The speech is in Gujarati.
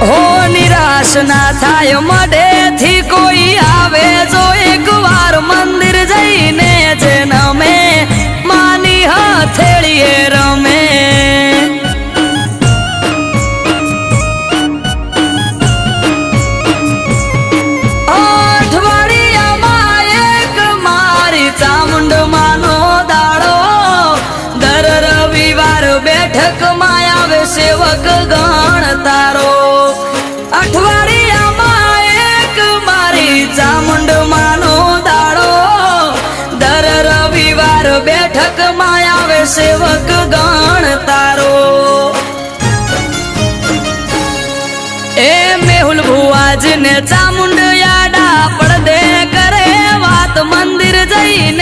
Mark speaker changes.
Speaker 1: હો નિરાશ ના થાય મઢેથી કોઈ આવે જો એક વાર મંદિર જઈને જન્મે માની હથેળીએ રમે અઠવાડિયામાં એક મારી ચામુંડ માનો દાડો દર રવિવાર બેઠકમાં આવે સેવક ગણ તારો અઠવાડિયામાં એક મારી ચામુંડ માનો દાડો દર રવિવાર બેઠકમાં આવે સેવક ગણ તારો એ મેહુલ ભુવાજીને ચામુંડ યાડા પડદે કરે વાત મંદિર જઈને